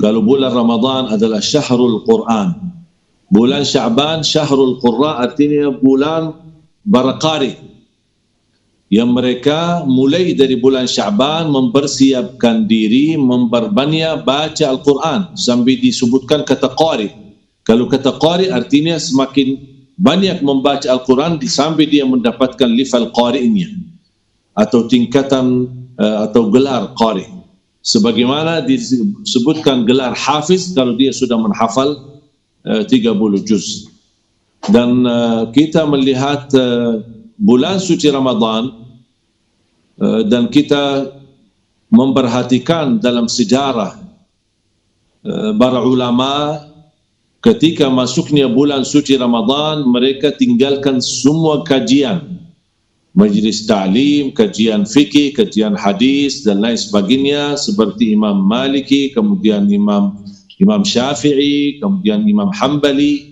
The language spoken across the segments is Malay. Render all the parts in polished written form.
Kalau bulan Ramadan adalah syahrul Quran. Bulan Sya'ban syahrul Qurra, artinya bulan barakari. Yang mereka mulai dari bulan Sya'ban mempersiapkan diri, memperbanyak baca Al-Quran sampai disebutkan kata qari. Kalau kata qari artinya semakin banyak membaca Al-Quran sampai dia mendapatkan lifal qari'nya atau tingkatan atau gelar qari. Sebagaimana disebutkan gelar hafiz kalau dia sudah menghafal 30 juz. Dan kita melihat bulan suci Ramadan dan kita memperhatikan dalam sejarah para ulama ketika masuknya bulan suci Ramadan, mereka tinggalkan semua kajian, majlis ta'lim, kajian fikih, kajian hadis dan lain sebagainya, seperti Imam Maliki, kemudian Imam Syafi'i, kemudian Imam Hanbali.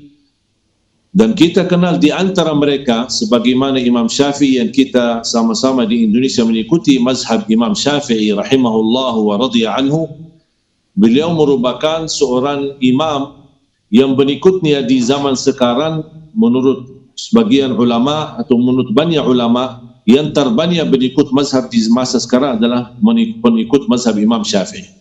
Dan kita kenal di antara mereka sebagaimana Imam Syafi'i yang kita sama-sama di Indonesia mengikuti mazhab Imam Syafi'i rahimahullahu wa radhiya anhu. Beliau merupakan seorang imam yang berikutnya di zaman sekarang menurut sebagian ulama atau menurut banyak ulama yang terbanyak berikut mazhab di masa sekarang adalah pengikut mazhab Imam Syafi'i.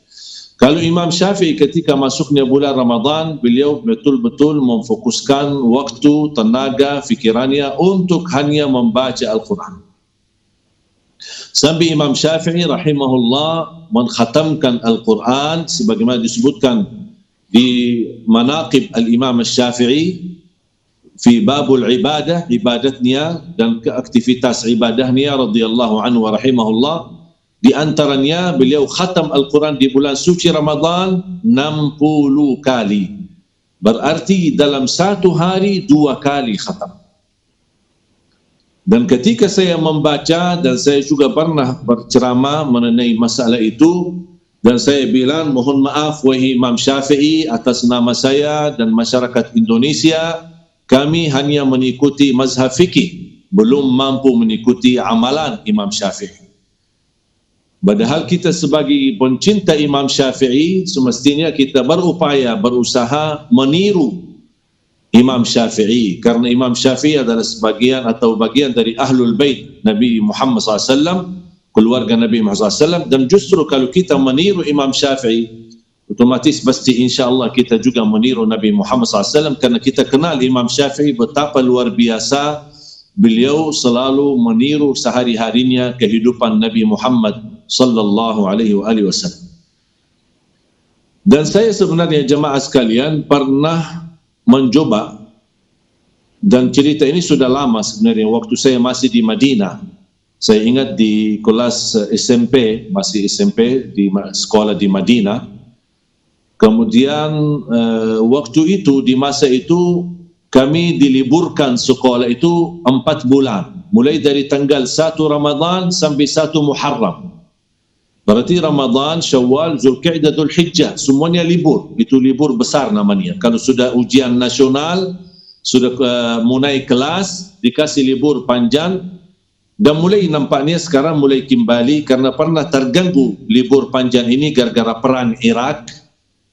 Kalau Imam Syafi'i ketika masuknya bulan Ramadan, beliau betul-betul memfokuskan waktu, tenaga, fikirannya untuk hanya membaca Al-Quran. Sampai Imam Syafi'i rahimahullah mengkhatamkan Al-Quran sebagaimana disebutkan di Manaqib Al-Imam Syafi'i fi babul ibadah, ibadatnya dan aktivitas ibadahnya radhiyallahu anhu wa rahimahullah. Di antaranya beliau khatam Al-Quran di bulan suci Ramadan 60 kali. Berarti dalam satu hari 2 kali khatam. Dan ketika saya membaca dan saya juga pernah berceramah mengenai masalah itu, dan saya bilang mohon maaf wahai Imam Syafi'i atas nama saya dan masyarakat Indonesia, kami hanya mengikuti mazhab fikih, belum mampu mengikuti amalan Imam Syafi'i. Padahal kita sebagai pencinta Imam Syafi'i semestinya kita berupaya, berusaha meniru Imam Syafi'i, karena Imam Syafi'i adalah sebagian atau bagian dari Ahlul Bait Nabi Muhammad SAW, keluarga Nabi Muhammad SAW. Dan justru kalau kita meniru Imam Syafi'i, otomatis pasti insyaAllah kita juga meniru Nabi Muhammad SAW, karena kita kenal Imam Syafi'i betapa luar biasa beliau selalu meniru sehari-harinya kehidupan Nabi Muhammad sallallahu alaihi wasallam. Dan saya sebenarnya jemaah sekalian pernah mencoba, dan cerita ini sudah lama sebenarnya, waktu saya masih di Madinah. Saya ingat di kelas SMP, masih SMP di sekolah di Madinah. Kemudian waktu itu, di masa itu kami diliburkan sekolah itu 4 bulan, mulai dari tanggal 1 Ramadan sampai 1 Muharram. Berarti Ramadan, Syawal, Zulkaidah, Dzulhijjah semuanya libur. Itu libur besar namanya. Kalau sudah ujian nasional, sudah mulai kelas, dikasih libur panjang. Dan mulai nampaknya sekarang mulai kembali karena pernah terganggu libur panjang ini gara-gara perang Irak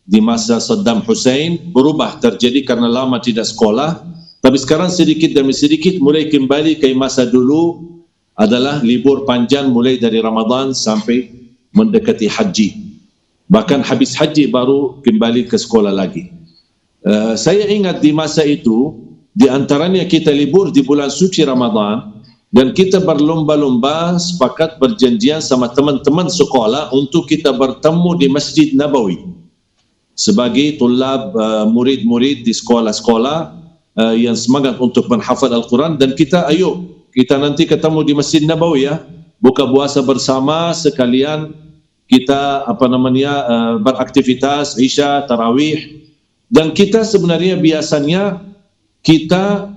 di masa Saddam Hussein, berubah terjadi karena lama tidak sekolah. Tapi sekarang sedikit demi sedikit mulai kembali ke masa dulu, adalah libur panjang mulai dari Ramadan sampai mendekati haji. Bahkan habis haji baru kembali ke sekolah lagi. Saya ingat di masa itu, di antaranya kita libur di bulan suci Ramadan, dan kita berlomba-lomba sepakat berjanjian sama teman-teman sekolah untuk kita bertemu di Masjid Nabawi sebagai tulab, murid-murid di sekolah-sekolah yang semangat untuk menghafal Al-Quran. Dan kita, ayo kita nanti ketemu di Masjid Nabawi ya, buka puasa bersama sekalian, kita beraktivitas Isya, Tarawih. Dan kita sebenarnya biasanya kita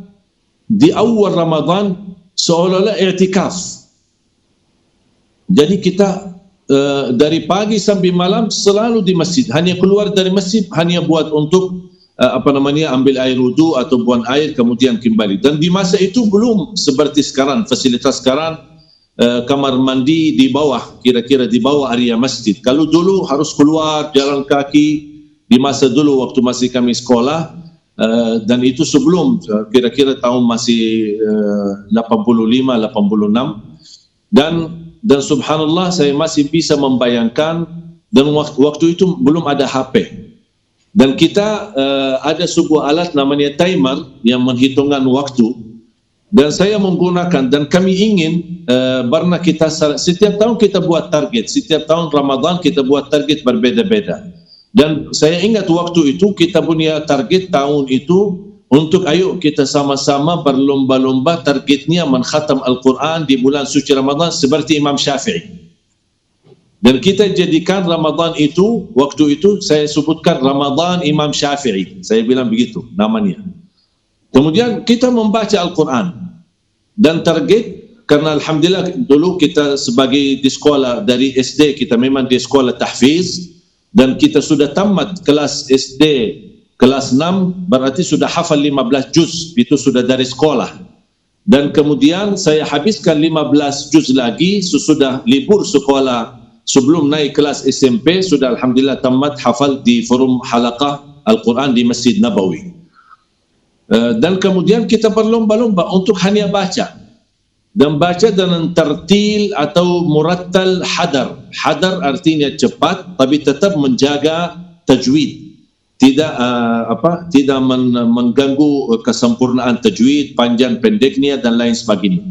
di awal Ramadan seolah-olah i'tikaf. Jadi kita dari pagi sampai malam selalu di masjid, hanya keluar dari masjid hanya buat untuk ambil air wudu atau buang air kemudian kembali. Dan di masa itu belum seperti sekarang, fasilitas sekarang, kamar mandi di bawah, kira-kira di bawah area masjid. Kalau dulu harus keluar jalan kaki di masa dulu waktu masih kami sekolah, dan itu sebelum kira-kira tahun masih 85, 86, dan subhanallah saya masih bisa membayangkan, dan waktu itu belum ada HP, dan kita ada sebuah alat namanya timer yang menghitungkan waktu, dan saya menggunakan, dan kami ingin karena kita setiap tahun kita buat target, setiap tahun Ramadan kita buat target berbeda-beda. Dan saya ingat waktu itu kita punya target tahun itu untuk ayo kita sama-sama berlomba-lomba targetnya menkhatam Al-Quran di bulan suci Ramadan seperti Imam Syafi'i. Dan kita jadikan Ramadan itu, waktu itu saya sebutkan Ramadan Imam Syafi'i. Saya bilang begitu namanya. Kemudian kita membaca Al-Quran. Dan target, karena Alhamdulillah dulu kita sebagai di sekolah dari SD, kita memang di sekolah tahfiz, dan kita sudah tamat kelas SD kelas 6, berarti sudah hafal 15 juz, itu sudah dari sekolah. Dan kemudian saya habiskan 15 juz lagi sesudah libur sekolah, sebelum naik kelas SMP, sudah Alhamdulillah tamat hafal di forum halaqah Al-Quran di Masjid Nabawi. Dan kemudian kita berlomba-lomba untuk hanya baca, dan baca dengan tertil atau murattal hadar. Hadar artinya cepat, tapi tetap menjaga tajwid, tidak tidak mengganggu kesempurnaan tajwid, panjang pendeknya dan lain sebagainya.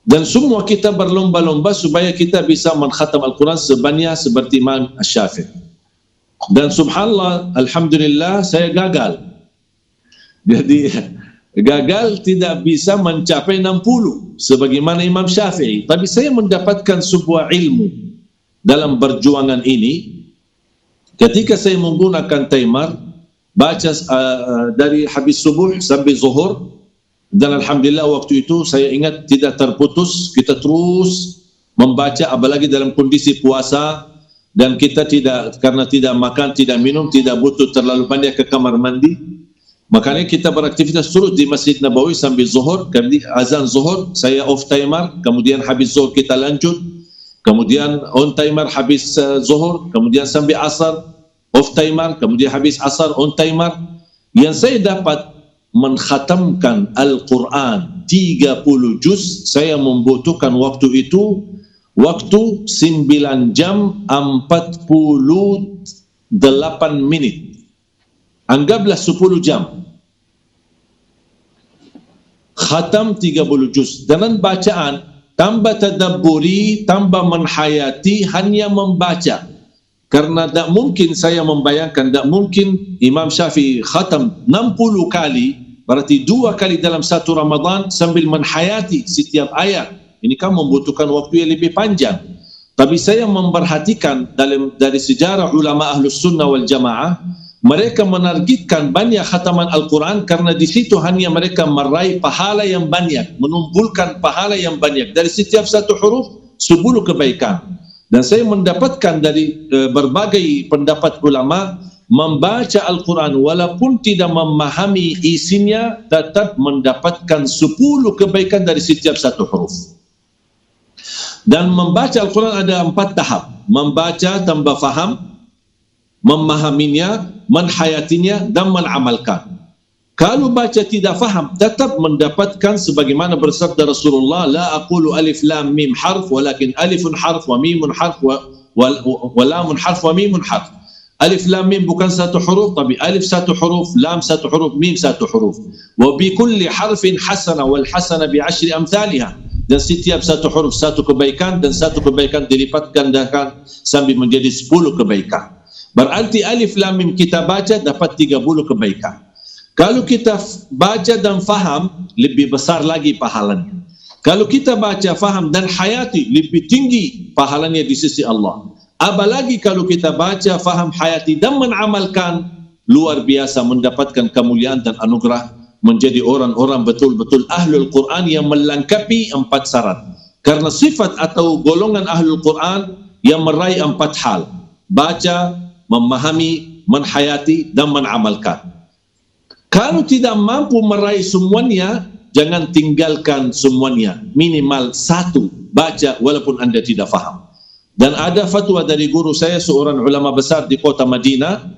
Dan semua kita berlomba-lomba supaya kita bisa menkhatam Al-Quran sebanyak seperti Imam Syafi'i. Dan subhanallah, alhamdulillah saya gagal. Jadi gagal, tidak bisa mencapai 60 sebagaimana Imam Syafi'i. Tapi saya mendapatkan sebuah ilmu dalam perjuangan ini ketika saya menggunakan timer, baca dari habis subuh sampai zuhur, dan alhamdulillah waktu itu saya ingat tidak terputus, kita terus membaca, apalagi dalam kondisi puasa, dan kita tidak, karena tidak makan, tidak minum, tidak butuh terlalu banyak ke kamar mandi. Makanya kita beraktivitas terus di Masjid Nabawi sampai zuhur. Azan zuhur saya off timer, kemudian habis zuhur kita lanjut, kemudian on timer habis zuhur, kemudian sampai asar off timer, kemudian habis asar on timer. Yang saya dapat menkhatamkan Al-Quran 30 juz, saya membutuhkan waktu itu waktu 9 jam 48 minit. Anggaplah 10 jam. Khatam 30 juz. Dengan bacaan, tambah tadabburi, tambah menhayati, hanya membaca. Karena tak mungkin saya membayangkan, tak mungkin Imam Syafi'i khatam 60 kali, berarti 2 kali dalam satu Ramadan sambil menhayati setiap ayat. Ini kan membutuhkan waktu yang lebih panjang. Tapi saya memperhatikan dari sejarah ulama Ahlus Sunnah wal Jamaah, mereka menargetkan banyak khataman Al-Quran karena di situ hanya mereka meraih pahala yang banyak, menumpulkan pahala yang banyak. Dari setiap satu huruf 10 kebaikan. Dan saya mendapatkan dari berbagai pendapat ulama, membaca Al-Quran walaupun tidak memahami isinya tetap mendapatkan 10 kebaikan dari setiap satu huruf. Dan membaca Al-Quran ada 4 tahap: membaca tambah faham, memahaminya, menhayatinya, dan mengamalkan. Kalau baca tidak faham, tetap mendapatkan sebagaimana bersabda Rasulullah, la aqulu alif lam mim harf, walakin alifun harf wa mimun harf wa lamun harf wa mimun harf. Alif lam mim bukan satu huruf, tapi alif satu huruf, lam satu huruf, mim satu huruf. Wa bi kulli harfin hasana, wal hasana bi 10 amsalha. Dan setiap satu huruf satu kebaikan, dan satu kebaikan dilipat gandakan sampai menjadi 10 kebaikan. Berarti alif lam mim kita baca dapat 30 kebaikan. Kalau kita baca dan faham, lebih besar lagi pahalanya. Kalau kita baca, faham dan hayati, lebih tinggi pahalanya di sisi Allah. Apalagi kalau kita baca, faham, hayati dan mengamalkan, luar biasa mendapatkan kemuliaan dan anugerah, menjadi orang-orang betul-betul ahlul Quran yang melengkapi 4 syarat. Karena sifat atau golongan ahlul Quran yang meraih 4 hal: baca, memahami, menhayati dan mengamalkan. Kalau tidak mampu meraih semuanya, jangan tinggalkan semuanya. Minimal 1 baca walaupun anda tidak faham. Dan ada fatwa dari guru saya, seorang ulama besar di kota Madinah,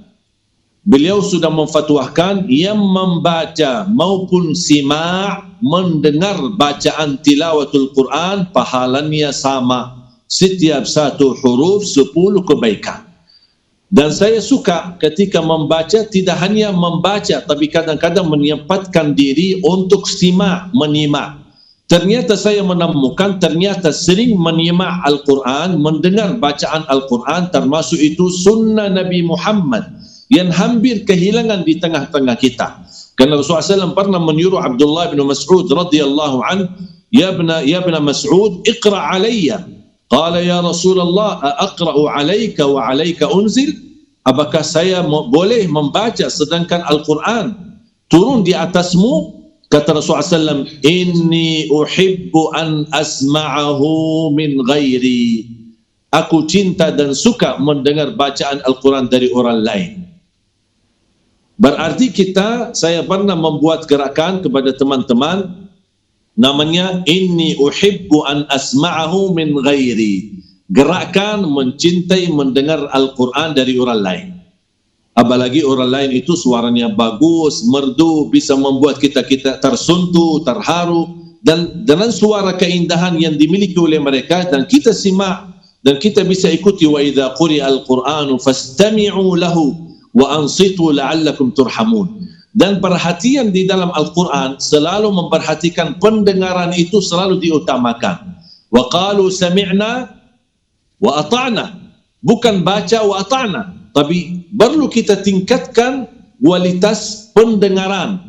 beliau sudah memfatwakan yang membaca maupun sima' mendengar bacaan tilawatul Quran pahalanya sama, setiap satu huruf 10 kebaikan. Dan saya suka ketika membaca tidak hanya membaca tapi kadang-kadang menyempatkan diri untuk sima', menyimak. Ternyata saya menemukan ternyata sering menyimak Al-Quran, mendengar bacaan Al-Quran, termasuk itu sunnah Nabi Muhammad yang hampir kehilangan di tengah-tengah kita. Karena Rasulullah SAW pernah menyuruh Abdullah bin Mas'ud radhiyallahu an, ya ibn Mas'ud, iqra' alayya. Qala ya Rasulullah, aqra'u alayka wa alayka unzil? Apakah saya boleh membaca sedangkan Al-Quran turun di atasmu? Kata Rasulullah SAW, inni uhibbu an asma'ahu min ghairi. Aku cinta dan suka mendengar bacaan Al-Quran dari orang lain. Berarti saya pernah membuat gerakan kepada teman-teman, namanya inni uhibbu an asma'ahu min ghairi. Gerakan mencintai mendengar Al-Quran dari orang lain. Apalagi orang lain itu suaranya bagus, merdu, bisa membuat kita tersentuh, terharu, dan dengan suara keindahan yang dimiliki oleh mereka, dan kita simak dan kita bisa ikuti. Wa idza quri'a al-Qur'anu fastami'u lahu wa ansitu la'allakum turhamun. Dan perhatian di dalam Al-Quran selalu memperhatikan pendengaran itu selalu diutamakan. Wa qalu sami'na wa ata'na, bukan baca wa ata'na, tapi perlu kita tingkatkan kualitas pendengaran.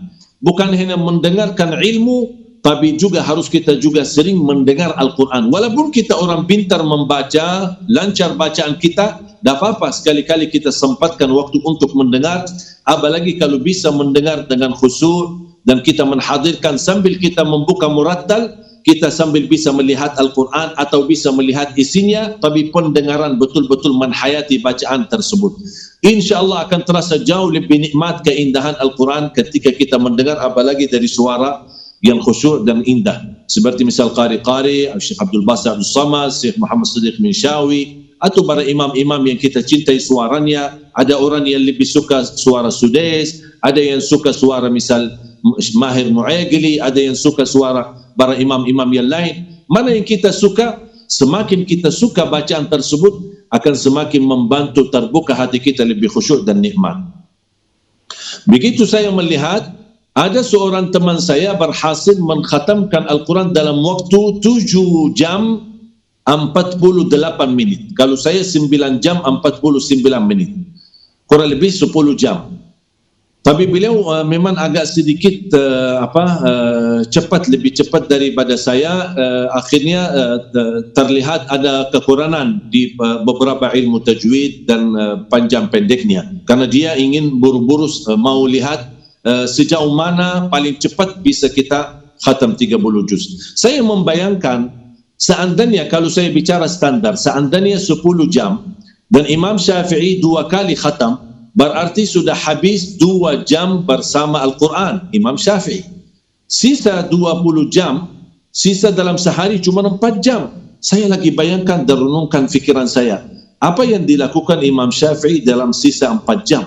Bukan hanya mendengarkan ilmu, tapi juga harus kita juga sering mendengar Al-Quran. Walaupun kita orang pintar membaca, lancar bacaan kita, tidak apa-apa sekali-kali kita sempatkan waktu untuk mendengar. Apalagi kalau bisa mendengar dengan khusyuk dan kita menhadirkan sambil kita membuka murattal, kita sambil bisa melihat Al-Quran atau bisa melihat isinya, tapi pendengaran betul-betul menhayati bacaan tersebut. InsyaAllah akan terasa jauh lebih nikmat keindahan Al-Quran ketika kita mendengar, apalagi dari suara yang khusyuk dan indah. Seperti misal Qari-Qari, Syekh Abdul Basit Abdul Samad, Syekh Muhammad Siddiq Minshawi, atau para imam-imam yang kita cintai suaranya. Ada orang yang lebih suka suara Sudais, ada yang suka suara misal Mahir Mu'aygili, ada yang suka suara para imam-imam yang lain. Mana yang kita suka, semakin kita suka bacaan tersebut, akan semakin membantu terbuka hati kita lebih khusyuk dan nikmat. Begitu saya melihat, ada seorang teman saya berhasil mengkhatamkan Al-Quran dalam waktu 7 jam 48 minit. Kalau saya 9 jam 49 menit. Kurang lebih 10 jam. Tapi beliau memang agak sedikit cepat, lebih cepat daripada saya. Akhirnya terlihat ada kekurangan di beberapa ilmu tajwid dan panjang pendeknya. Karena dia ingin buru-buru mau lihat sejauh mana paling cepat bisa kita khatam 30 juz. Saya membayangkan seandainya kalau saya bicara standar, seandainya 10 jam dan Imam Syafi'i 2 kali khatam, berarti sudah habis 2 jam bersama Al-Quran Imam Syafi'i. Sisa 20 jam, sisa dalam sehari cuma 4 jam. Saya lagi bayangkan dan renungkan fikiran saya, apa yang dilakukan Imam Syafi'i dalam sisa 4 jam?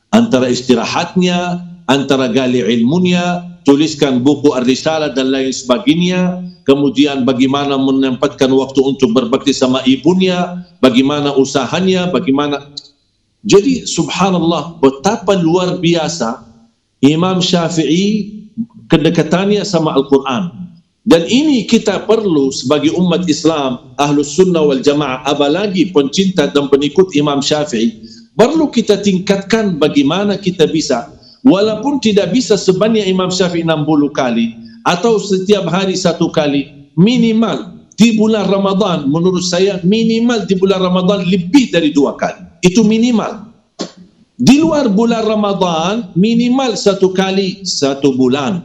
Antara istirahatnya, antara gali ilmunya, tuliskan buku Ar-Risalah dan lain sebagainya, kemudian bagaimana menempatkan waktu untuk berbakti sama ibunya, bagaimana usahanya, bagaimana. Jadi subhanallah, betapa luar biasa Imam Syafi'i kedekatannya sama Al-Quran. Dan ini kita perlu sebagai umat Islam, Ahlus Sunnah wal Jamaah, apalagi pencinta dan pengikut Imam Syafi'i, perlu kita tingkatkan bagaimana kita bisa, walaupun tidak bisa sebanyak Imam Syafi'i 60 kali, atau setiap hari 1 kali, minimal di bulan Ramadan, menurut saya minimal di bulan Ramadan lebih dari 2 kali. Itu minimal. Di luar bulan Ramadan minimal 1 kali 1 bulan.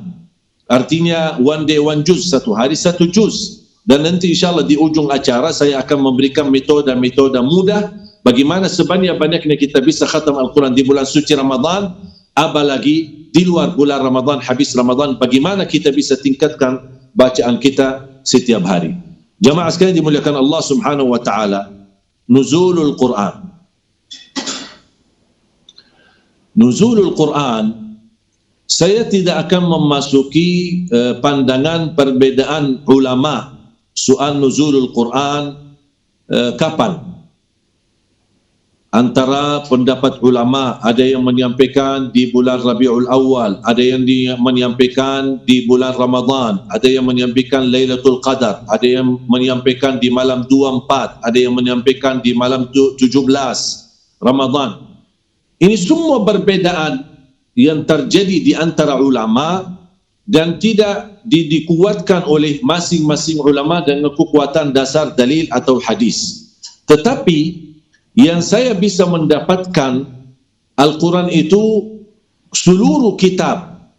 Artinya one day one juz, 1 hari 1 juz. Dan nanti insyaAllah di ujung acara saya akan memberikan metode-metode mudah bagaimana sebanyak-banyaknya kita bisa khatam Al-Quran di bulan suci Ramadan, apalagi di luar bulan Ramadan, habis Ramadan, bagaimana kita bisa tingkatkan bacaan kita setiap hari. Jamaah sekalian dimuliakan Allah Subhanahu wa ta'ala, nuzulul Quran. nuzulul Quran, saya tidak akan memasuki pandangan perbedaan ulama soal nuzulul Quran kapan. Antara pendapat ulama, ada yang menyampaikan di bulan Rabiul Awal, ada yang menyampaikan di bulan Ramadan, ada yang menyampaikan Lailatul Qadar, ada yang menyampaikan di malam 24, ada yang menyampaikan di malam 17 Ramadan. Ini semua perbedaan yang terjadi di antara ulama dan tidak dikuatkan oleh masing-masing ulama dengan kekuatan dasar dalil atau hadis. Tetapi yang saya bisa mendapatkan, Al-Quran itu seluruh kitab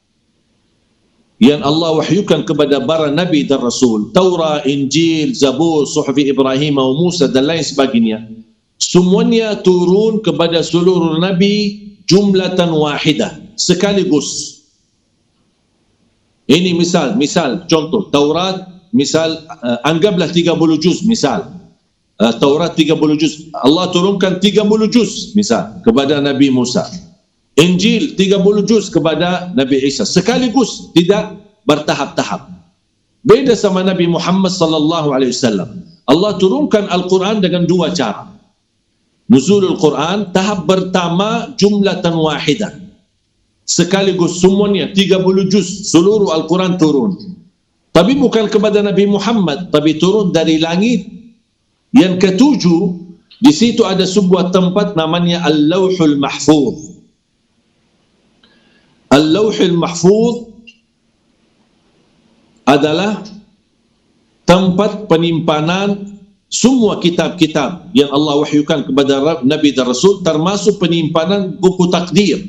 yang Allah wahyukan kepada para Nabi dan Rasul, Taurat, Injil, Zabur, Suhuf Ibrahim, Musa dan lain sebagainya, semuanya turun kepada seluruh Nabi jumlatan wahidah, sekaligus. Ini misal contoh, Taurat, misal anggaplah 30 juz, misal. Taurat 30 juz, Allah turunkan 30 juz misal kepada Nabi Musa. Injil 30 juz kepada Nabi Isa, sekaligus, tidak bertahap-tahap. Beda sama Nabi Muhammad sallallahu alaihi wasallam. Allah turunkan Al-Quran dengan dua cara. Nuzulul Quran tahap pertama jumlatan wahidah, sekaligus semuanya 30 juz seluruh Al-Quran turun. Tapi bukan kepada Nabi Muhammad, tapi turun dari langit. Yang ketujuh, di situ ada sebuah tempat namanya Al-Lawhul Mahfuz. Al-Lawhul Mahfuz adalah tempat penyimpanan semua kitab-kitab yang Allah wahyukan kepada Nabi dan Rasul, termasuk penyimpanan buku takdir.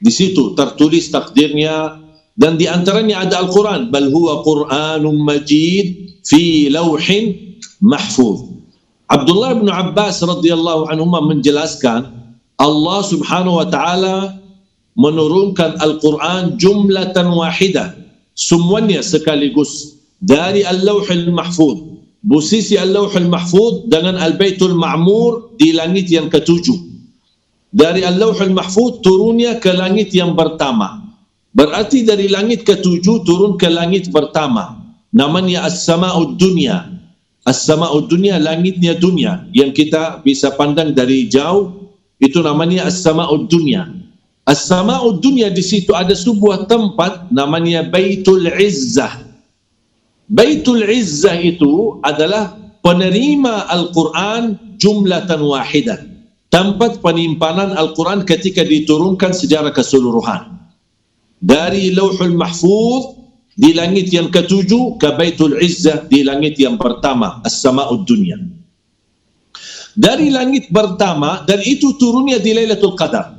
Di situ tertulis takdirnya, dan di antaranya ada Al-Quran. Bal huwa Qur'anun Majid fi lawhin mahfuz. Abdullah bin Abbas radhiyallahu anhu menjelaskan, Allah subhanahu wa ta'ala menurunkan Al-Quran jumlatan wahidah, semuanya sekaligus, dari Al-Lawhul Mahfuz, posisi Al-Lawhul Mahfuz dengan Al-Baitul Ma'mur di langit yang ketujuh. Dari Al-Lawhul Mahfuz turunnya ke langit yang pertama, berarti dari langit ketujuh turun ke langit pertama, namanya As-Sama'ud Dunya. As-Sama'ud Dunya, langitnya dunia yang kita bisa pandang dari jauh, itu namanya As-Sama'ud Dunya. As-Sama'ud Dunya, di situ ada sebuah tempat namanya Baitul Izzah. Baitul Izzah itu adalah penerima Al-Quran jumlatan wahidah, tempat penyimpanan Al-Quran ketika diturunkan secara keseluruhan. Dari Lauhul Mahfuz di langit yang ketujuh ke Baitul Izzah di langit yang pertama, As-Sama'ud Dunya. Dari langit pertama, dan itu turunnya di Lailatul Qadar.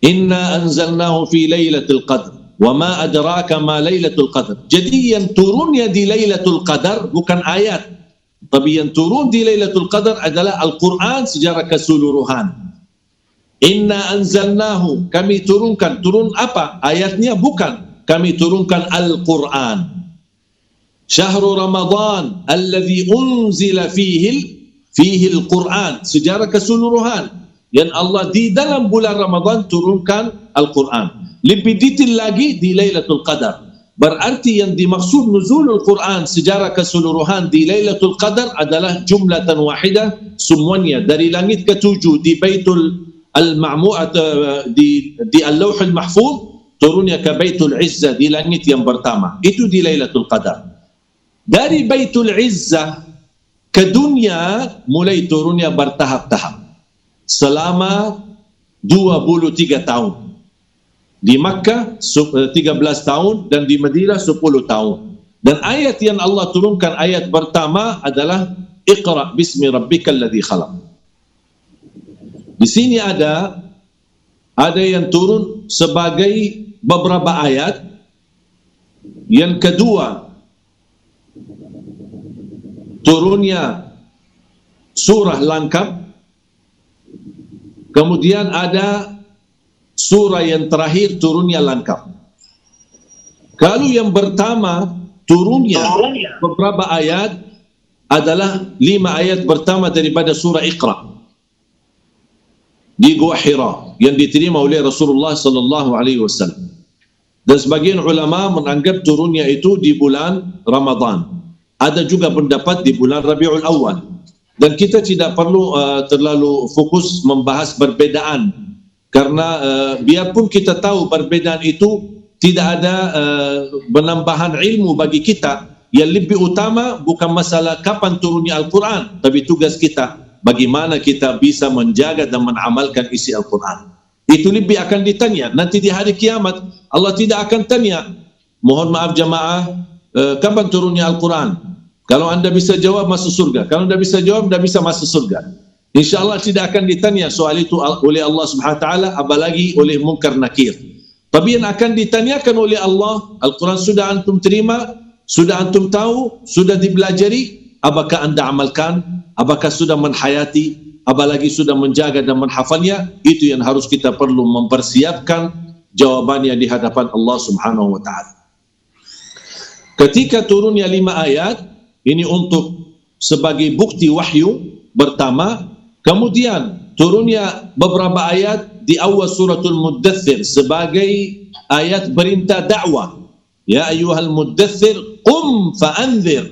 Inna anzalnahu fi Lailatul Qadar, wa ma adraka ma Lailatul Qadar. Jadi yang turunnya di Lailatul Qadar bukan ayat, tapi yang turun di Lailatul Qadar adalah Al-Quran secara keseluruhan. Inna anzalnahu, kami turunkan. Turun apa? Ayatnya bukan. Kami turunkan Al-Quran. Syahrul Ramadan alladhi unzila fihi Al-Quran, secara keseluruhan. Yang Allah di dalam bulan Ramadan turunkan Al-Quran. Lebih detail lagi di Lailatul Qadar. Berarti yang dimaksud nuzulul Quran secara keseluruhan di Lailatul Qadar adalah jumlatan wahidah, semuanya dari langit ketujuh di Baitul Al-Ma'mur, di Al-Lawhul Mahfuz, turunnya ke Baitul Izzah di langit yang pertama, itu di Lailatul Qadar. Dari Baitul Izzah ke dunia mulai turunnya bertahap-tahap selama 23 tahun. Di Makkah 13 tahun dan di Madinah 10 tahun. Dan ayat yang Allah turunkan, ayat pertama adalah Iqra bismi rabbikal ladzi khalaq. Di sini ada yang turun sebagai beberapa ayat. Yang kedua, turunnya surah lengkap. Kemudian ada surah yang terakhir turunnya lengkap. Kalau yang pertama turunnya beberapa ayat adalah 5 ayat pertama daripada surah Iqra. di Gua Hira yang diterima oleh Rasulullah sallallahu alaihi wasallam. Dan sebagian ulama menganggap turunnya itu di bulan Ramadan. Ada juga pendapat di bulan Rabiul Awal. Dan kita tidak perlu terlalu fokus membahas perbedaan, karena biarpun kita tahu perbedaan itu tidak ada penambahan ilmu bagi kita. Yang lebih utama bukan masalah kapan turunnya Al-Quran, tapi tugas kita bagaimana kita bisa menjaga dan mengamalkan isi Al-Quran. Itu lebih akan ditanya. Nanti di hari kiamat Allah tidak akan tanya, mohon maaf jamaah, kapan turunnya Al-Quran? Kalau anda bisa jawab, masuk surga. Kalau anda bisa jawab, anda bisa masuk surga. InsyaAllah tidak akan ditanya soal itu oleh Allah Subhanahu Wa Taala, apalagi oleh Munkar Nakir. Tapi yang akan ditanyakan oleh Allah, Al-Quran sudah antum terima, sudah antum tahu, sudah dipelajari, apakah anda amalkan, apakah sudah menhayati, apalagi sudah menjaga dan menghafalnya. Itu yang harus kita perlu mempersiapkan jawabannya di hadapan Allah Subhanahu Wa Taala. Ketika turunnya 5 ayat, ini untuk sebagai bukti wahyu pertama. Kemudian turunnya beberapa ayat di awal suratul Muddathir sebagai ayat perintah dakwah. Ya ayyuhal muddathir qum fa'anzir,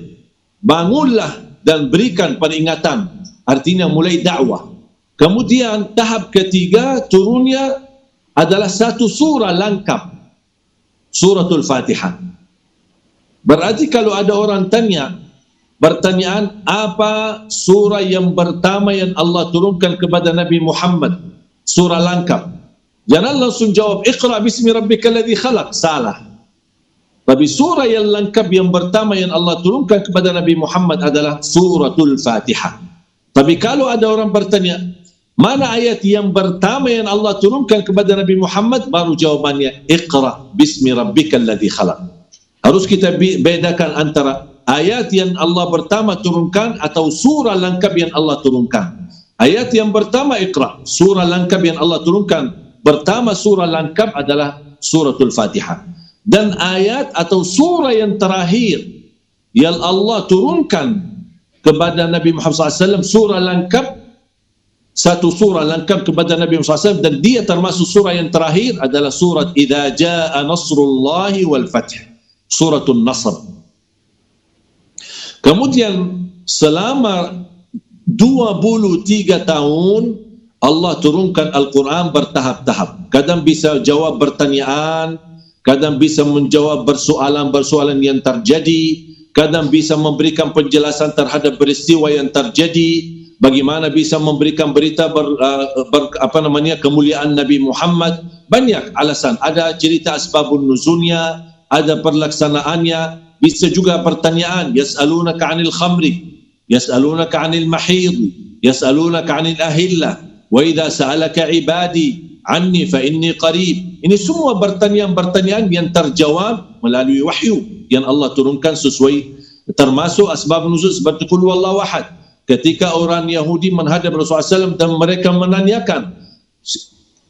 bangunlah dan berikan peringatan, artinya mulai dakwah. Kemudian tahap ketiga turunnya adalah satu surah lengkap, suratul Fatihah. Berarti kalau ada orang tanya pertanyaan, apa surah yang pertama yang Allah turunkan kepada Nabi Muhammad, surah lengkap, jangan langsung jawab Iqra bismi rabbikal ladzi khalaq, salah. Tapi surah yang lengkap yang pertama yang Allah turunkan kepada Nabi Muhammad adalah suratul Fatihah. Tapi kalau ada orang bertanya, mana ayat yang pertama yang Allah turunkan kepada Nabi Muhammad, baru jawabannya Iqra bismi rabbikal ladzi khalaq. Harus kita bedakan antara ayat yang Allah pertama turunkan atau surah lengkap yang Allah turunkan. Ayat yang pertama Iqra, surah lengkap yang Allah turunkan pertama, surah lengkap adalah suratul Fatihah. Dan ayat atau surah yang terakhir yang Allah turunkan kepada Nabi Muhammad SAW, surah lengkap, satu surah lengkap kepada Nabi Muhammad SAW, dan dia termasuk surah yang terakhir adalah surat Idza Jaa Nasrullahi wal Fath, suratul Nasr. Kemudian selama 23 tahun Allah turunkan Al-Quran bertahap-tahap. Kadang bisa jawab pertanyaan, kadang bisa menjawab persoalan-persoalan yang terjadi, kadang bisa memberikan penjelasan terhadap peristiwa yang terjadi, bagaimana bisa memberikan berita kemuliaan Nabi Muhammad. Banyak alasan, ada cerita asbabun nuzulnya, ada perlaksanaannya, bisa juga pertanyaan, yas'alunaka 'anil khamri, yas'alunaka 'anil mahid, yas'alunaka 'anil ahillah, wa idza sa'alaka 'ibadi anni fa inni qarib. Ini semua pertanyaan-pertanyaan yang terjawab melalui wahyu yang Allah turunkan sesuai, termasuk asbab nuzul seperti qul huwallahu ahad. Ketika orang Yahudi menghadap Rasulullah SAW dan mereka menanyakan,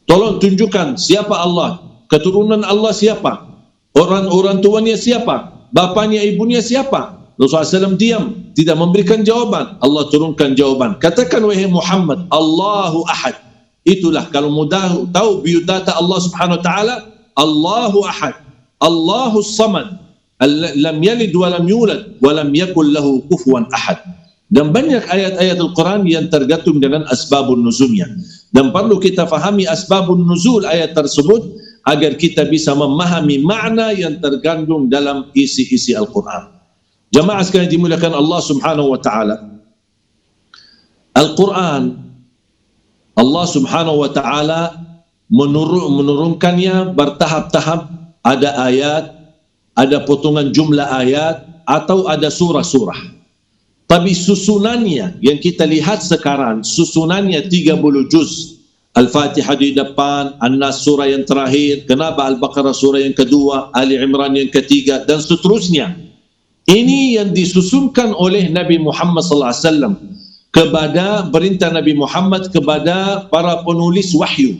tolong tunjukkan siapa Allah, keturunan Allah siapa, orang tuanya siapa, bapaknya ibunya siapa. Rasulullah SAW diam, tidak memberikan jawaban. Allah turunkan jawaban, katakan wahai Muhammad, Allahu ahad. Itulah kalau mudah tahu biodata Allah Subhanahu Wa Taala, Allahu ahad, Allahu samad, lam yalid wa lam yulad wa lam yakul lahu kufuwan ahad. Dan banyak ayat-ayat Al-Quran yang tergantung dengan asbabun nuzulnya, dan perlu kita fahami asbabun nuzul ayat tersebut agar kita bisa memahami makna yang tergandung dalam isi-isi Al-Quran. Jamaah sekalian dimuliakan Allah Subhanahu Wa Taala, Al-Quran Allah Subhanahu Wa Taala menurunkannya bertahap-tahap. Ada ayat, ada potongan jumlah ayat, atau ada surah-surah. Tapi susunannya yang kita lihat sekarang, susunannya 30 juz. Al-Fatihah di depan, An-Nas surah yang terakhir, kenapa Al-Baqarah surah yang kedua, Ali Imran yang ketiga, dan seterusnya. Ini yang disusunkan oleh Nabi Muhammad SAW kepada perintah Nabi Muhammad kepada para penulis wahyu.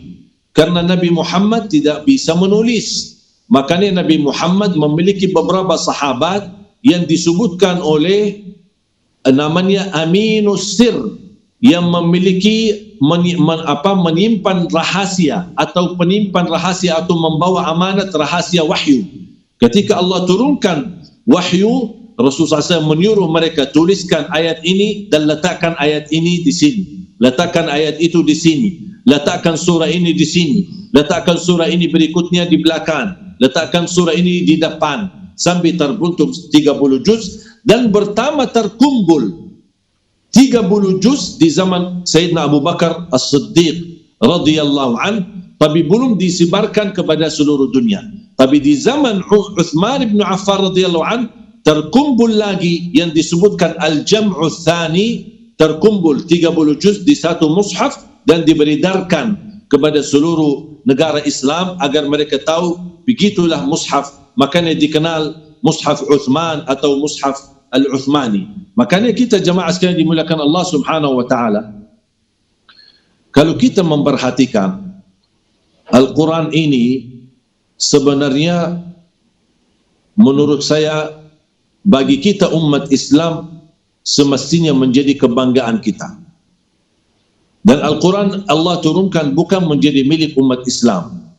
Karena Nabi Muhammad tidak bisa menulis, makanya Nabi Muhammad memiliki beberapa sahabat yang disebutkan oleh namanya Aminus Sir, yang memiliki menyimpan rahasia atau penyimpan rahasia atau membawa amanat rahasia wahyu. Ketika Allah turunkan wahyu, Rasulullah SAW menyuruh mereka tuliskan ayat ini dan letakkan ayat ini di sini, letakkan ayat itu di sini, letakkan surah ini di sini, letakkan surah ini berikutnya di belakang, letakkan surah ini di depan, sampai terbuntuk 30 juz dan pertama terkumpul 30 juz di zaman Sayyidina Abu Bakar As-Siddiq radhiyallahu an, tapi belum disebarkan kepada seluruh dunia. Tapi di zaman Uthman bin Affan radhiyallahu an terkumpul lagi yang disebutkan Al-Jam'u Tsani, terkumpul 30 juz di satu mushaf dan diberedarkan kepada seluruh negara Islam agar mereka tahu begitulah mushaf, makanya dikenal mushaf Uthman atau mushaf Al-Uthmani. Makanya kita jemaah sekalian dimuliakan Allah Subhanahu wa taala, kalau kita memperhatikan Al-Quran ini sebenarnya menurut saya bagi kita umat Islam semestinya menjadi kebanggaan kita. Dan Al-Quran Allah turunkan bukan menjadi milik umat Islam,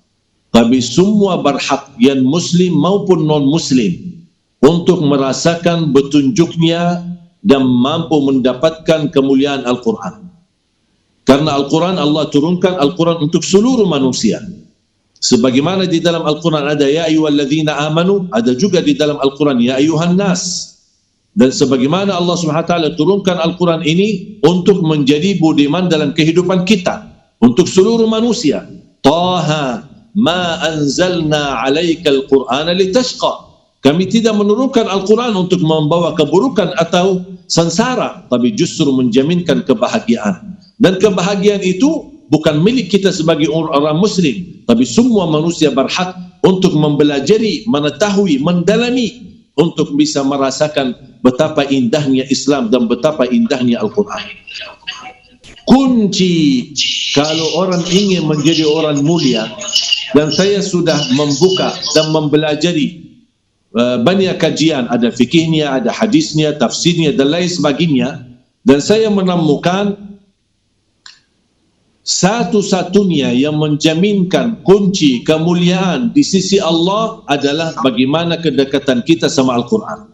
tapi semua berhak yang muslim maupun non-muslim untuk merasakan petunjuknya dan mampu mendapatkan kemuliaan Al-Quran. Karena Al-Quran Allah turunkan Al-Quran untuk seluruh manusia. Sebagaimana di dalam Al-Quran ada ya ayyuhalladzina amanu, ada juga di dalam Al-Quran ya ayyuhan nas. Dan sebagaimana Allah Subhanahu wa taala turunkan Al-Quran ini untuk menjadi budiman dalam kehidupan kita untuk seluruh manusia. Taha ma anzalna 'alaikal Qur'ana litashqa. Kami tidak menurunkan Al-Quran untuk membawa keburukan atau sengsara, tapi justru menjaminkan kebahagiaan. Dan kebahagiaan itu bukan milik kita sebagai orang muslim, tapi semua manusia berhak untuk mempelajari, mengetahui, mendalami untuk bisa merasakan betapa indahnya Islam dan betapa indahnya Al-Quran. Kunci kalau orang ingin menjadi orang mulia, dan saya sudah membuka dan mempelajari banyak kajian, ada fikihnya, ada hadisnya, tafsirnya dan lain sebagainya, dan saya menemukan satu-satunya yang menjaminkan kunci kemuliaan di sisi Allah adalah bagaimana kedekatan kita sama Al-Quran.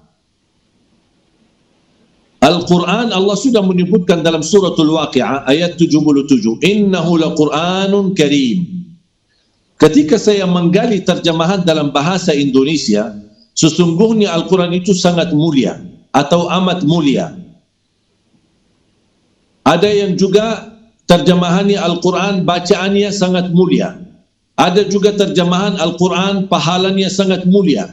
Al-Quran Allah sudah menyebutkan dalam suratul Waqi'ah ayat 77, innahu laqur'anun karim. Ketika saya menggali terjemahan dalam bahasa Indonesia, sesungguhnya Al-Quran itu sangat mulia atau amat mulia. Ada yang juga terjemahannya Al-Quran bacaannya sangat mulia. Ada juga terjemahan Al-Quran pahalanya sangat mulia.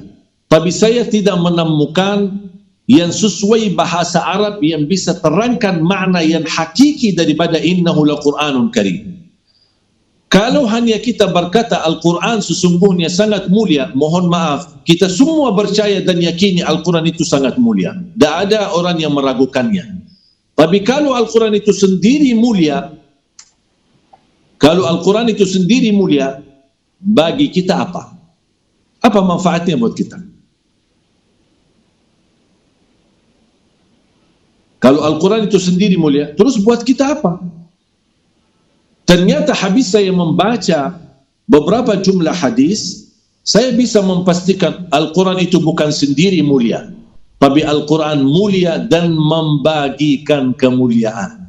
Tapi saya tidak menemukan yang sesuai bahasa Arab yang bisa terangkan makna yang hakiki daripada innahu laqur'anun karim. Kalau hanya kita berkata Al-Quran sesungguhnya sangat mulia, mohon maaf, kita semua percaya dan yakini Al-Quran itu sangat mulia. Tidak ada orang yang meragukannya. Tapi kalau Al-Quran itu sendiri mulia, kalau Al-Quran itu sendiri mulia, bagi kita apa? Apa manfaatnya buat kita? Kalau Al-Quran itu sendiri mulia, terus buat kita apa? Ternyata habis saya membaca beberapa jumlah hadis, saya bisa memastikan Al-Quran itu bukan sendiri mulia, tapi Al-Quran mulia dan membagikan kemuliaan.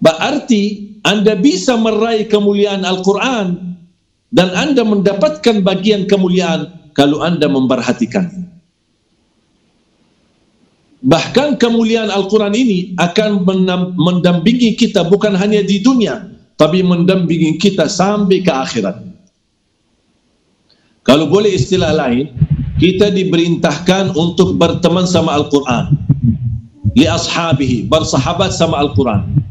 Berarti Anda bisa meraih kemuliaan Al-Quran dan Anda mendapatkan bagian kemuliaan kalau Anda memperhatikannya. Bahkan kemuliaan Al-Quran ini akan mendampingi kita bukan hanya di dunia, tapi mendampingi kita sampai ke akhirat. Kalau boleh istilah lain, kita diperintahkan untuk berteman sama Al-Quran. Li ashabihi, bersahabat sama Al-Quran.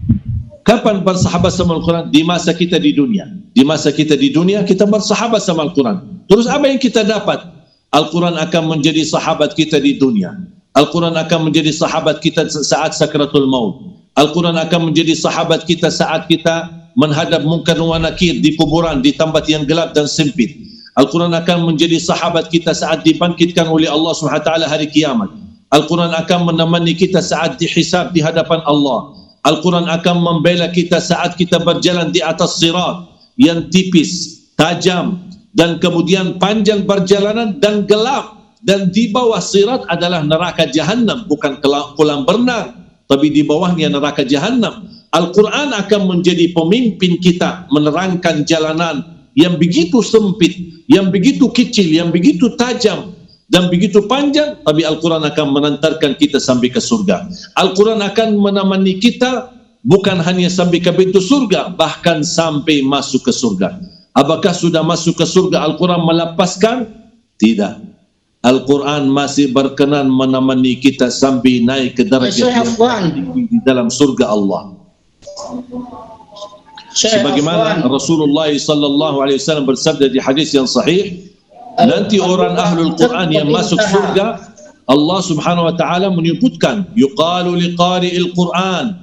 Kapan bersahabat sama Al-Quran? Di masa kita di dunia. Di masa kita di dunia, kita bersahabat sama Al-Quran. Terus apa yang kita dapat? Al-Quran akan menjadi sahabat kita di dunia. Al-Quran akan menjadi sahabat kita saat sakratul maut. Al-Quran akan menjadi sahabat kita saat kita menghadap munkar wa nakir di kuburan, di tempat yang gelap dan sempit. Al-Quran akan menjadi sahabat kita saat dibangkitkan oleh Allah SWT hari kiamat. Al-Quran akan menemani kita saat dihisab di hadapan Allah. Al-Quran akan membela kita saat kita berjalan di atas sirat yang tipis, tajam, dan kemudian panjang perjalanan dan gelap. Dan di bawah sirat adalah neraka Jahannam, bukan kolam berenang, tapi di bawahnya neraka Jahannam. Al-Quran akan menjadi pemimpin kita, menerangkan jalanan yang begitu sempit, yang begitu kecil, yang begitu tajam, dan begitu panjang, tapi Al-Quran akan mengantarkan kita sampai ke surga. Al-Quran akan menemani kita bukan hanya sampai ke pintu surga, bahkan sampai masuk ke surga. Apakah sudah masuk ke surga Al-Quran melepaskan? Tidak. Al-Quran masih berkenan menemani kita sampai naik ke darjah yang tinggi di dalam surga Allah. Sebagaimana Rasulullah SAW bersabda di hadis yang sahih, nanti orang ahlul Quran yang masuk surga, Allah Subhanahu wa taala menyebutkan, yuqalu liqari'il Quran,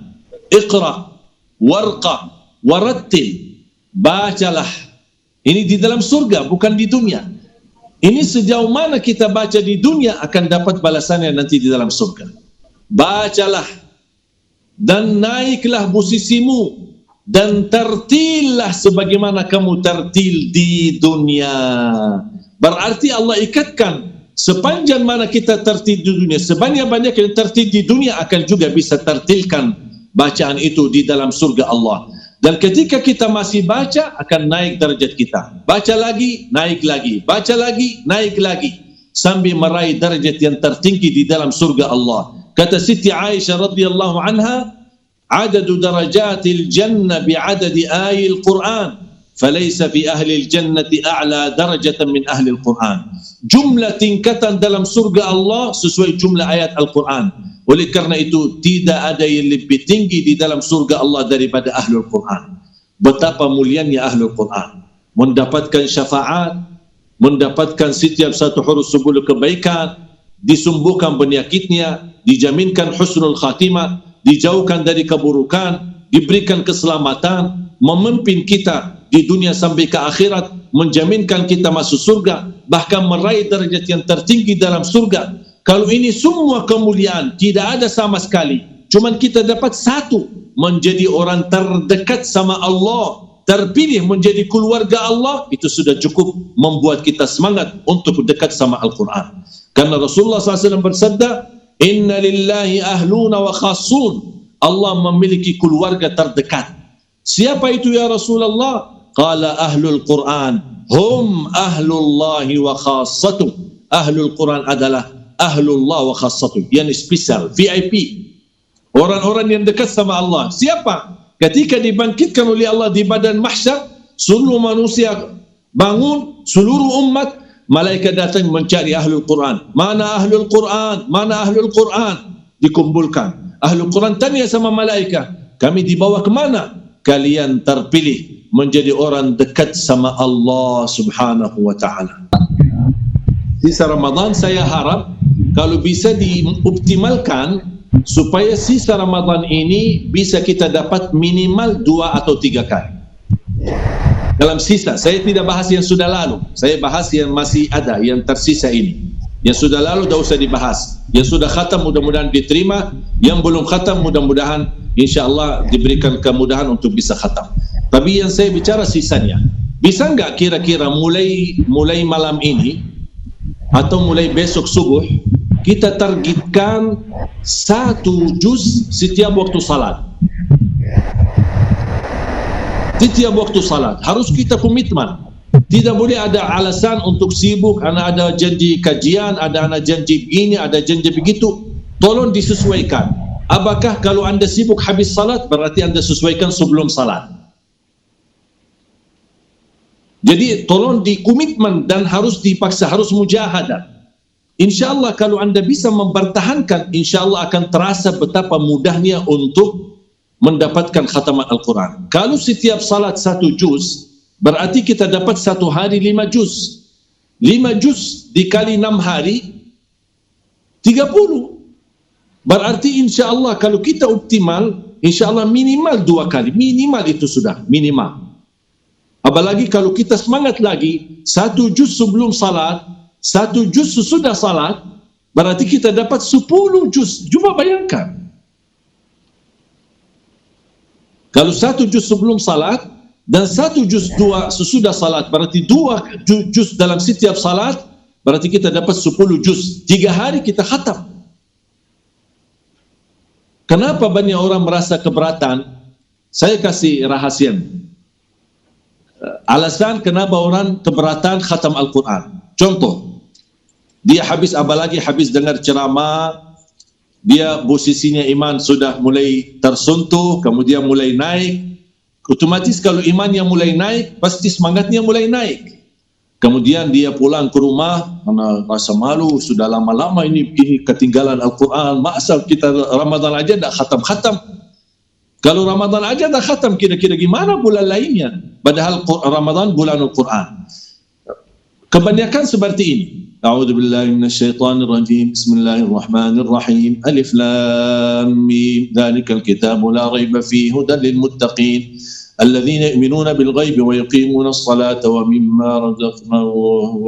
iqra, warqa, warattil. Bacalah. Ini di dalam surga, bukan di dunia. Ini sejauh mana kita baca di dunia akan dapat balasannya nanti di dalam surga. Bacalah dan naiklah posisimu dan tertillah sebagaimana kamu tertil di dunia. Berarti Allah ikatkan sepanjang mana kita tertil di dunia, sebanyak-banyak yang tertil di dunia akan juga bisa tertilkan bacaan itu di dalam surga Allah. Dan ketika kita masih baca akan naik derajat kita. Baca lagi, naik lagi. Baca lagi, naik lagi. Sambil meraih derajat yang tertinggi di dalam surga Allah. Kata Siti Aisyah radhiyallahu anha, adadu darajatil jannah bi'adadi ayil Quran. فليس في أهل الجنة أعلى درجة من أهل القرآن. Jumlah tingkatan dalam surga Allah sesuai jumlah ayat Al-Quran. Oleh karena itu tidak ada yang lebih tinggi di dalam surga Allah daripada Ahlul Quran. Betapa mulianya Ahlul Quran, mendapatkan syafaat, mendapatkan setiap satu huruf sebelum kebaikan, disembuhkan penyakitnya, dijaminkan husnul khatimah, dijauhkan dari keburukan, diberikan keselamatan, memimpin kita di dunia sampai ke akhirat, menjaminkan kita masuk surga, bahkan meraih derajat yang tertinggi dalam surga. Kalau ini semua kemuliaan, tidak ada sama sekali, cuman kita dapat satu, menjadi orang terdekat sama Allah, terpilih menjadi keluarga Allah, itu sudah cukup membuat kita semangat untuk dekat sama Al-Quran. Karena Rasulullah SAW bersabda, inna lillahi ahluna wa khasun. Allah memiliki keluarga terdekat. Siapa itu ya Rasulullah? Qala ahlul Quran hum ahlullahi wa khassatuh. Ahlul Quran adalah ahlullah wa khassatuh, yang spesial, VIP, orang-orang yang dekat sama Allah. Siapa? Ketika dibangkitkan oleh Allah di badan mahsyar, seluruh manusia bangun, seluruh umat, malaikat datang mencari ahlul Quran. Mana ahlul Quran? Mana ahlul Quran? Dikumpulkan. Ahlul Quran tanya sama malaikat, kami dibawa ke mana? Kalian terpilih menjadi orang dekat sama Allah Subhanahu wa ta'ala. Sisa Ramadan saya harap kalau bisa dioptimalkan supaya sisa Ramadan ini bisa kita dapat minimal 2 atau 3 kali. Dalam sisa, saya tidak bahas yang sudah lalu, saya bahas yang masih ada, yang tersisa ini. Yang sudah lalu tidak usah dibahas. Yang sudah khatam mudah-mudahan diterima, yang belum khatam mudah-mudahan insyaAllah diberikan kemudahan untuk bisa khatam. Tapi yang saya bicara sisanya, bisa enggak kira-kira mulai malam ini atau mulai besok subuh kita targetkan 1 juz setiap waktu salat. Setiap waktu salat harus kita komitmen. Tidak boleh ada alasan untuk sibuk, ada janji kajian, ada janji begini, ada janji begitu. Tolong disesuaikan. Apakah kalau anda sibuk habis salat, berarti anda sesuaikan sebelum salat. Jadi tolong dikomitmen dan harus dipaksa, harus mujahadah. InsyaAllah kalau anda bisa mempertahankan, insyaAllah akan terasa betapa mudahnya untuk mendapatkan khataman Al-Quran. Kalau setiap salat 1 juz, berarti kita dapat 1 hari 5 juz. 5 juz dikali 6 hari 30. Berarti insyaAllah kalau kita optimal, insyaAllah minimal 2 kali. Minimal itu sudah, minimal. Apalagi kalau kita semangat lagi, 1 juz sebelum salat, 1 juz sesudah salat, berarti kita dapat 10 juz. Cuba bayangkan. Kalau 1 juz sebelum salat dan 1 juz 2 sesudah salat, berarti 2 juz dalam setiap salat, berarti kita dapat 10 juz. 3 hari kita khatam. Kenapa banyak orang merasa keberatan? Saya kasih rahasia. Alasan kenapa orang keberatan khatam Al-Quran. Contoh, dia apalagi habis dengar ceramah, dia posisinya iman sudah mulai tersentuh, kemudian mulai naik. Otomatis kalau iman yang mulai naik, pasti semangatnya mulai naik. Kemudian dia pulang ke rumah, karena rasa malu, sudah lama-lama ini ketinggalan Al-Quran. Masa kita Ramadan aja dah khatam-khatam. Kalau Ramadan aja dah khatam, kira-kira gimana bulan lainnya? Padahal Ramadan bulan Al-Quran. Kebanyakan seperti ini. A'udzubillahi minasyaitonirrajim. Bismillahirrahmanirrahim. Alif lam mim. Dzalikal kitabu la raiba fihi hudan lil muttaqin. Alladzina yu'minuna bil ghaibi wa yuqimuna as-salata wa mimma razaqnahum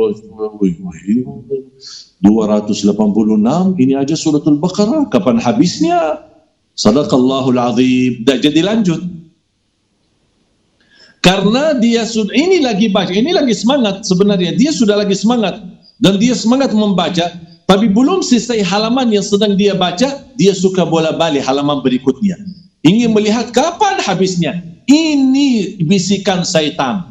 286. Ini aja suratul Baqarah. Kapan habisnya? Sadaqallahul azim. Dah jadi lanjut. Karena dia sudah, ini lagi baca, ini lagi semangat sebenarnya. Dia sudah lagi semangat. Dan dia semangat membaca. Tapi belum selesai halaman yang sedang dia baca, dia suka bola-balik halaman berikutnya. Ingin melihat kapan habisnya. Ini bisikan syaitan.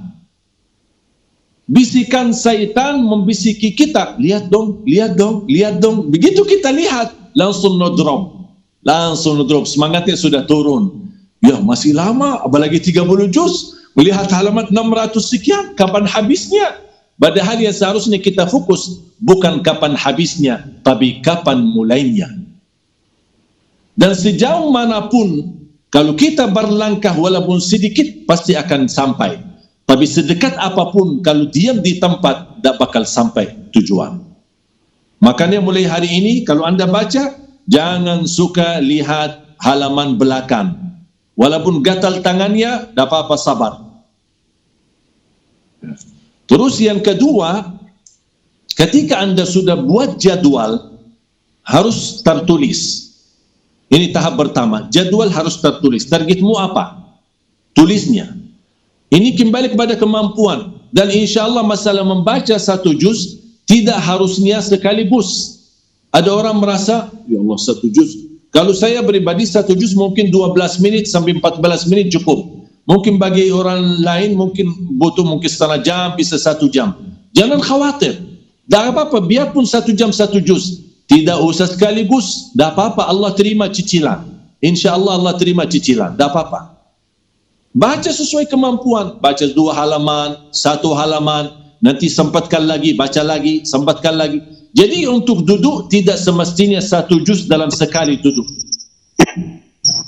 Bisikan syaitan membisiki kita. Lihat dong, lihat dong, lihat dong. Begitu kita lihat, langsung no drop. Langsung drop, semangatnya sudah turun. Ya masih lama, apalagi 30 juz. Melihat halaman 600 sekian, kapan habisnya? Padahal yang seharusnya kita fokus bukan kapan habisnya, tapi kapan mulainya. Dan sejauh manapun, kalau kita berlangkah walaupun sedikit, pasti akan sampai. Tapi sedekat apapun, kalau diam di tempat, tak bakal sampai tujuan. Makanya mulai hari ini, kalau anda baca, jangan suka lihat halaman belakang. Walaupun gatal tangannya, tak apa-apa, sabar. Terus yang kedua, ketika anda sudah buat jadwal, harus tertulis. Ini tahap pertama, jadwal harus tertulis. Targetmu apa? Tulisnya. Ini kembali kepada kemampuan. Dan insya Allah masalah membaca 1 juz, tidak harusnya sekaligus. Ada orang merasa, ya Allah 1 juz. Kalau saya pribadi 1 juz mungkin 12 menit sampai 14 menit cukup. Mungkin bagi orang lain mungkin butuh mungkin setengah jam, bisa 1 jam. Jangan khawatir. Tak apa-apa, biarpun 1 jam 1 juz. Tidak usah sekaligus. Tak apa-apa, Allah terima cicilan. Insya Allah Allah terima cicilan. Tak apa-apa. Baca sesuai kemampuan. Baca 2 halaman, 1 halaman. Nanti sempatkan lagi, baca lagi, sempatkan lagi. Jadi untuk duduk tidak semestinya 1 juz dalam sekali duduk.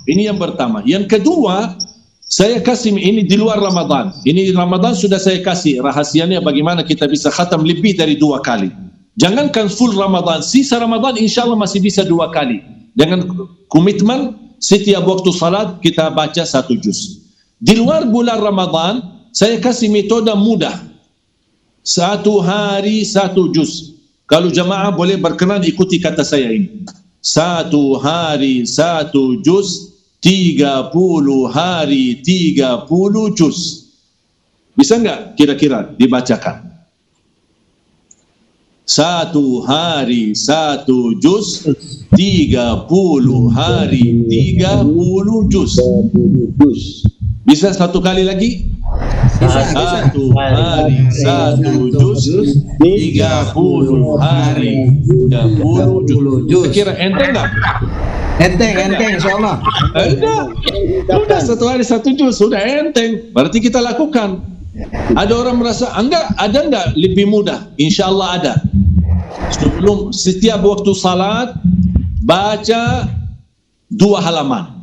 Ini yang pertama. Yang kedua, saya kasih ini di luar Ramadan. Ini Ramadan sudah saya kasih rahasianya bagaimana kita bisa khatam lebih dari 2 kali. Jangankan full Ramadan, sisa Ramadan insya Allah masih bisa 2 kali. Dengan komitmen setiap waktu salat kita baca 1 juz. Di luar bulan Ramadan, saya kasih metode mudah. 1 hari 1 juz. Kalau jamaah boleh berkenan ikuti kata saya ini. 1 hari 1 juz, 30 hari 30 juz. Bisa enggak kira-kira dibacakan? 1 hari 1 juz, 30 hari 30 juz. Bisa 1 kali lagi? 1 hari 1 juz, 30 hari 30 juz. Kira enteng enggak? Enteng insyaAllah. Sudah 1 hari 1 juz, sudah enteng. Berarti kita lakukan. Ada orang merasa, enggak, ada enggak lebih mudah? InsyaAllah ada. Sebelum setiap waktu salat, baca 2 halaman.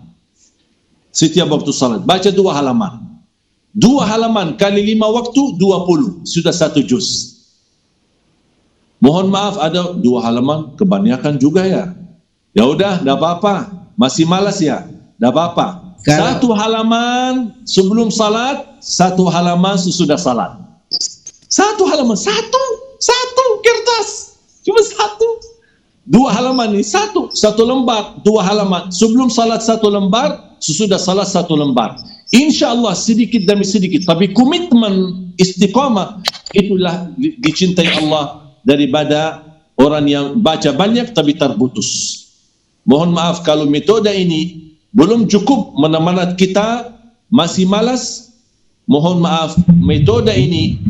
Setiap waktu salat, baca 2 halaman. 2 halaman kali 5 waktu, 20. Sudah 1 juz. Mohon maaf ada 2 halaman, kebanyakan juga ya. Ya udah, tidak apa-apa. Masih malas ya, tidak apa-apa. 1 halaman sebelum salat, 1 halaman sesudah salat. 1 halaman, satu kertas, cuma 1. dua halaman ni, satu lembar, dua halaman. Sebelum salat satu lembar, sesudah salat satu lembar. InsyaAllah sedikit demi sedikit. Tapi komitmen istiqamah itulah dicintai Allah daripada orang yang baca banyak tapi terputus. Mohon maaf kalau metode ini belum cukup mana-mana kita masih malas. Mohon maaf, metode ini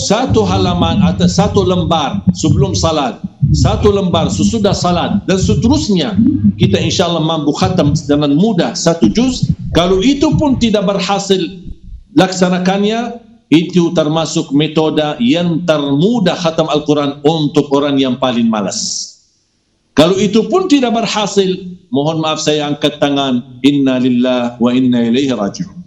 satu halaman atau satu lembar sebelum salat, satu lembar sesudah salat, dan seterusnya kita insyaAllah mampu khatam dengan mudah satu juz. Kalau itu pun tidak berhasil laksanakannya, itu termasuk metode yang termudah khatam Al-Quran untuk orang yang paling malas. Kalau itu pun tidak berhasil, mohon maaf saya angkat tangan, inna lillah wa inna ilaihi raji'un.